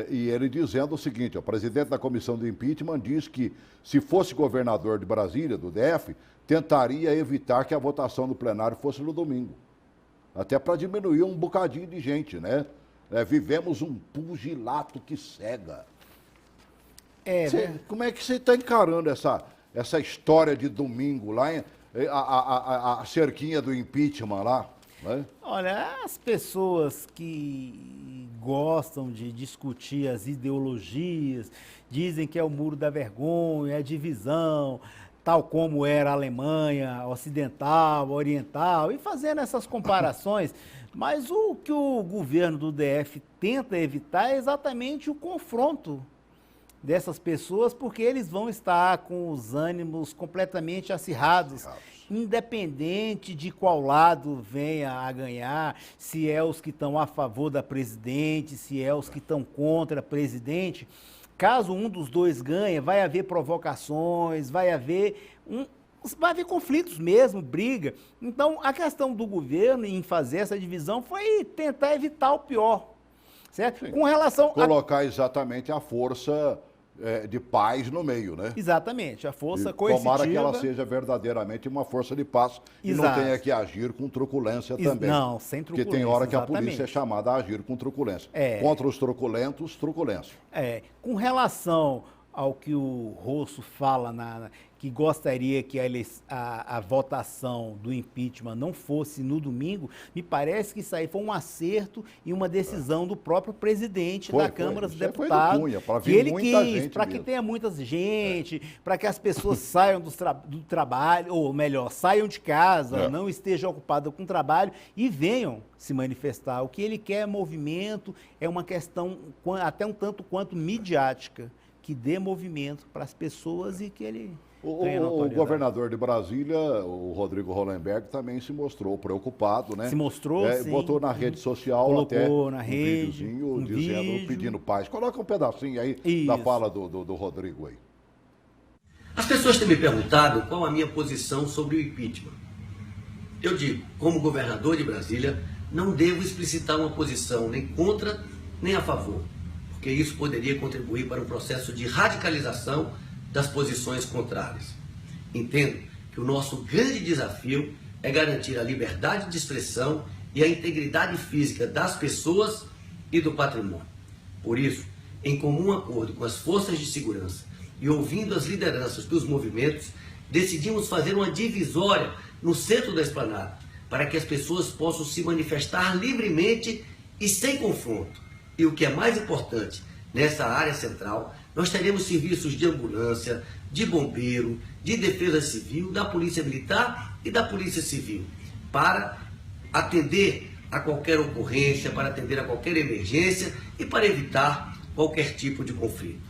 e ele dizendo o seguinte: o presidente da comissão do impeachment diz que, se fosse governador de Brasília, do DF, tentaria evitar que a votação do plenário fosse no domingo. Até para diminuir um bocadinho de gente, né? Vivemos um pugilato que cega. Como é que você está encarando essa história de domingo lá, a cerquinha do impeachment lá? Né? Olha, as pessoas que gostam de discutir as ideologias, dizem que é o muro da vergonha, a divisão, tal como era a Alemanha ocidental, oriental, e fazendo essas comparações. Mas o que o governo do DF tenta evitar é exatamente o confronto dessas pessoas, porque eles vão estar com os ânimos completamente acirrados, independente de qual lado venha a ganhar, se é os que estão a favor da presidente, se é os que estão contra a presidente. Caso um dos dois ganhe, vai haver provocações, vai haver conflitos mesmo, briga. Então, a questão do governo em fazer essa divisão foi tentar evitar o pior, certo? Sim. Com relação colocar exatamente a força de paz no meio, né? Exatamente, a força coercitiva. Tomara que ela seja verdadeiramente uma força de paz e não tenha que agir com truculência também. Não, sem truculência. Porque tem hora que a polícia é chamada a agir com truculência. Contra os truculentos, truculência. Com relação ao que o Rosso fala, que gostaria que a votação do impeachment não fosse no domingo, me parece que isso aí foi um acerto e uma decisão do próprio presidente da Câmara dos Deputados, que ele quis, para que tenha muita gente, para que as pessoas saiam do trabalho, ou melhor, saiam de casa, não estejam ocupadas com trabalho e venham se manifestar. O que ele quer é movimento, é uma questão até um tanto quanto midiática, que dê movimento para as pessoas e que ele... O governador de Brasília, o Rodrigo Hollenberg, também se mostrou preocupado, né? Se mostrou, sim. Botou na rede social, colocou até na rede, videozinho pedindo paz. Coloca um pedacinho aí da fala do Rodrigo aí. As pessoas têm me perguntado qual a minha posição sobre o impeachment. Eu digo, como governador de Brasília, não devo explicitar uma posição nem contra nem a favor, porque isso poderia contribuir para um processo de radicalização das posições contrárias. Entendo que o nosso grande desafio é garantir a liberdade de expressão e a integridade física das pessoas e do patrimônio. Por isso, em comum acordo com as forças de segurança e ouvindo as lideranças dos movimentos, decidimos fazer uma divisória no centro da esplanada, para que as pessoas possam se manifestar livremente e sem confronto. E o que é mais importante, nessa área central, nós teremos serviços de ambulância, de bombeiro, de defesa civil, da polícia militar e da polícia civil, para atender a qualquer ocorrência, para atender a qualquer emergência e para evitar qualquer tipo de conflito.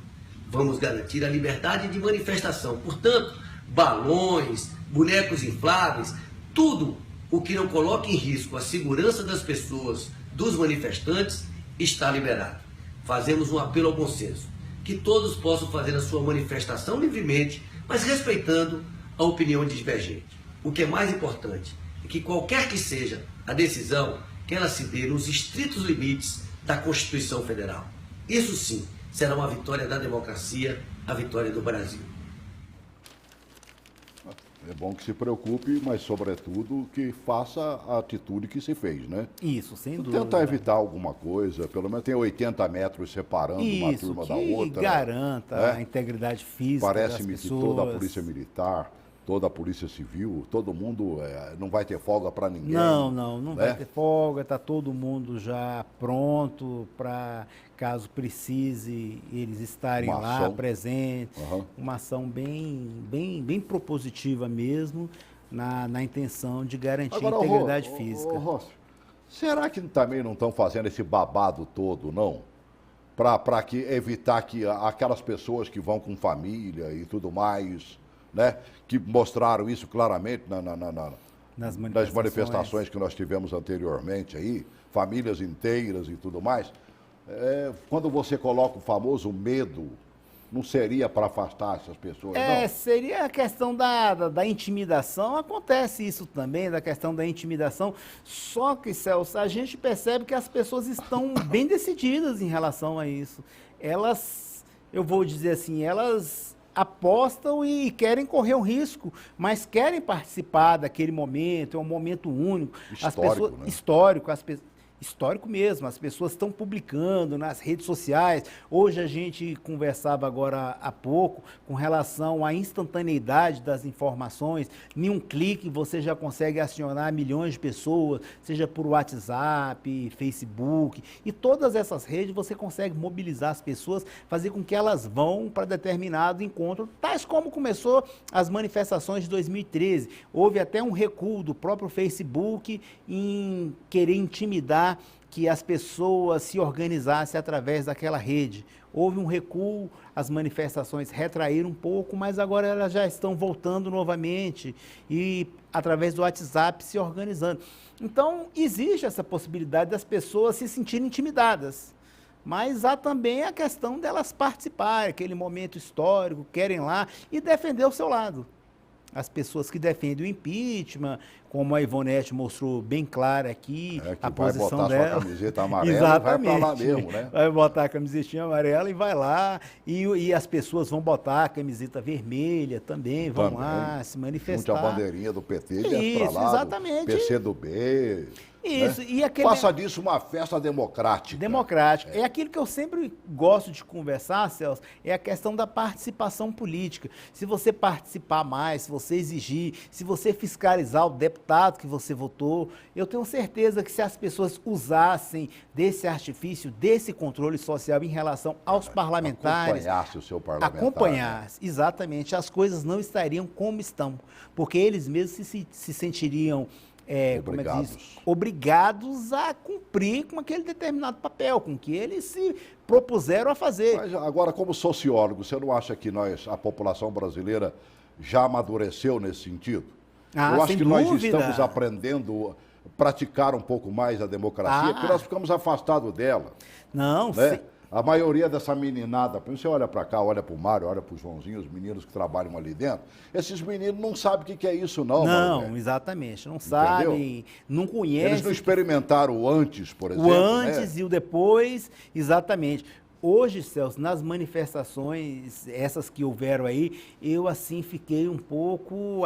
Vamos garantir a liberdade de manifestação. Portanto, balões, bonecos infláveis, tudo o que não coloque em risco a segurança das pessoas, dos manifestantes, está liberado. Fazemos um apelo ao bom senso, que todos possam fazer a sua manifestação livremente, mas respeitando a opinião divergente. O que é mais importante é que qualquer que seja a decisão, que ela se dê nos estritos limites da Constituição Federal. Isso sim será uma vitória da democracia, a vitória do Brasil. É bom que se preocupe, mas, sobretudo, que faça a atitude que se fez, né? Isso, sem dúvida. Tentar evitar alguma coisa, pelo menos tem 80 metros separando uma turma da outra. Garanta, né? A integridade física Parece-me que toda a Polícia Militar, toda a Polícia Civil, todo mundo não vai ter folga para ninguém. Não vai ter folga, está todo mundo já pronto para, caso precise, eles estarem lá presentes. Uma ação bem propositiva mesmo, na intenção de garantir a integridade física. Rossi, será que também não estão fazendo esse babado todo, não? Para evitar que aquelas pessoas que vão com família e tudo mais, né, que mostraram isso claramente nas manifestações que nós tivemos anteriormente aí, famílias inteiras e tudo mais, quando você coloca o famoso medo, não seria para afastar essas pessoas, não? Seria a questão da intimidação, acontece isso também, da questão da intimidação, só que, Celso, a gente percebe que as pessoas estão bem decididas em relação a isso. Elas, eu vou dizer assim, elas apostam e querem correr um risco, mas querem participar daquele momento, é um momento único. Histórico mesmo, as pessoas estão publicando nas redes sociais. Hoje a gente conversava agora há pouco com relação à instantaneidade das informações. Em um clique você já consegue acionar milhões de pessoas, seja por WhatsApp, Facebook, e todas essas redes você consegue mobilizar as pessoas, fazer com que elas vão para determinado encontro, tais como começou as manifestações de 2013. Houve até um recuo do próprio Facebook em querer intimidar que as pessoas se organizassem através daquela rede. Houve um recuo, as manifestações retraíram um pouco, mas agora elas já estão voltando novamente e através do WhatsApp se organizando. Então, existe essa possibilidade das pessoas se sentirem intimidadas, mas há também a questão delas participarem, aquele momento histórico, querem lá e defender o seu lado. As pessoas que defendem o impeachment, como a Ivonete mostrou bem clara aqui, a posição dela. Vai botar sua camiseta amarela e vai para lá mesmo, né? Vai botar a camisetinha amarela e vai lá. E as pessoas vão botar a camiseta vermelha também, vão lá se manifestar. Junte a bandeirinha do PT e para lá, exatamente. Do PCdoB. Isso, né? E faça disso uma festa democrática. Democrática. É aquilo que eu sempre gosto de conversar, Celso, é a questão da participação política. Se você participar mais, se você exigir, se você fiscalizar o deputado que você votou, eu tenho certeza que se as pessoas usassem desse artifício, desse controle social em relação aos parlamentares... Acompanhasse o seu parlamentar. Acompanhasse, exatamente. As coisas não estariam como estão, porque eles mesmos se sentiriam... obrigados a cumprir com aquele determinado papel, com que eles se propuseram a fazer. Mas agora, como sociólogo, você não acha que a população brasileira, já amadureceu nesse sentido? Eu acho que nós estamos aprendendo a praticar um pouco mais a democracia, porque nós ficamos afastados dela. Não, né? A maioria dessa meninada, você olha para cá, olha para o Mário, olha para o Joãozinho, os meninos que trabalham ali dentro, esses meninos não sabem o que é isso, não. Não, exatamente, não sabem, não conhecem. Eles não experimentaram o antes, por exemplo. O antes e o depois, exatamente. Hoje, Celso, nas manifestações, essas que houveram aí, eu assim fiquei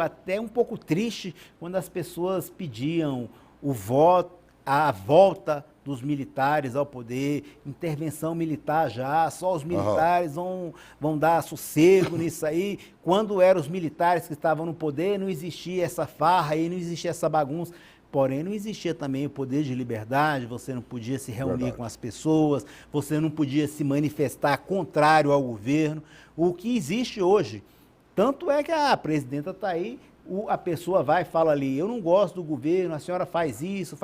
até um pouco triste quando as pessoas pediam a volta dos militares ao poder, intervenção militar já, só os militares vão dar sossego nisso aí. Quando eram os militares que estavam no poder, não existia essa farra aí, não existia essa bagunça. Porém, não existia também o poder de liberdade, você não podia se reunir com as pessoas, você não podia se manifestar contrário ao governo. O que existe hoje, tanto é que a presidenta está aí, a pessoa vai e fala ali, eu não gosto do governo, a senhora faz isso,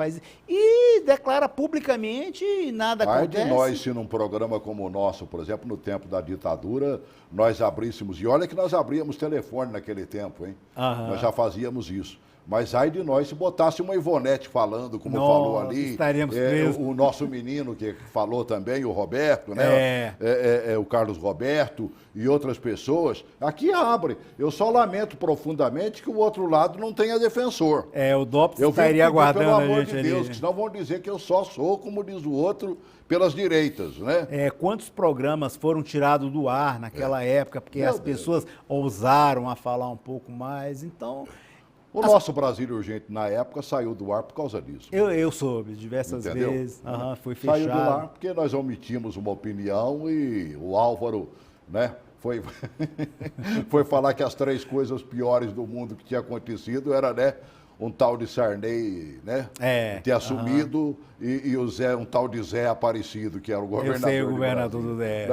e declara publicamente e nada acontece. De nós, se num programa como o nosso, por exemplo, no tempo da ditadura, nós abríssemos, e olha que nós abríamos telefone naquele tempo, hein? Nós já fazíamos isso. Mas ai de nós se botasse uma Ivonete falando, como falou ali, estaríamos presos. O nosso menino que falou também, o Roberto, né? O Carlos Roberto e outras pessoas, aqui abre. Eu só lamento profundamente que o outro lado não tenha defensor. O DOPS estaria aguardando pelo a amor gente de Deus, ali, que senão vão dizer que eu só sou, como diz o outro, pelas direitas, né? Quantos programas foram tirados do ar naquela época, porque as pessoas ousaram a falar um pouco mais, então... O nosso Brasília Urgente, na época, saiu do ar por causa disso. Eu soube diversas vezes, foi fechado. Saiu do ar porque nós omitimos uma opinião e o Álvaro, né, foi falar que as 3 coisas piores do mundo que tinha acontecido era, né, um tal de Sarney, né, ter assumido, e o Zé, um tal de Zé Aparecido, que era o governador. Eu sei, o governador do Zé.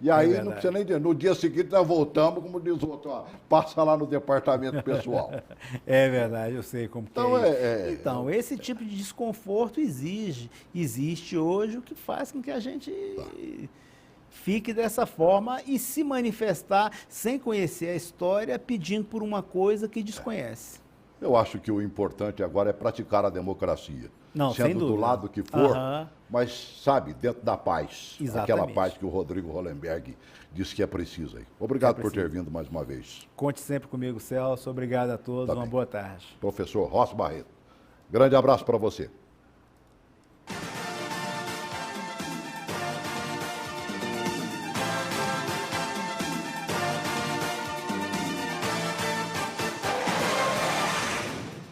E aí, não precisa nem dizer, no dia seguinte nós voltamos, como diz o outro, passa lá no departamento pessoal. É verdade, eu sei como então, que é. Então, esse tipo de desconforto existe hoje, o que faz com que a gente... fique dessa forma e se manifestar sem conhecer a história, pedindo por uma coisa que desconhece. Eu acho que o importante agora é praticar a democracia. Não, sem sendo dúvida. do lado que for, mas, sabe, dentro da paz. Exatamente. Aquela paz que o Rodrigo Hollenberg disse que é preciso aí. Obrigado por ter vindo mais uma vez. Conte sempre comigo, Celso. Obrigado a todos. Uma boa tarde. Professor Rossi Barreto. Grande abraço para você.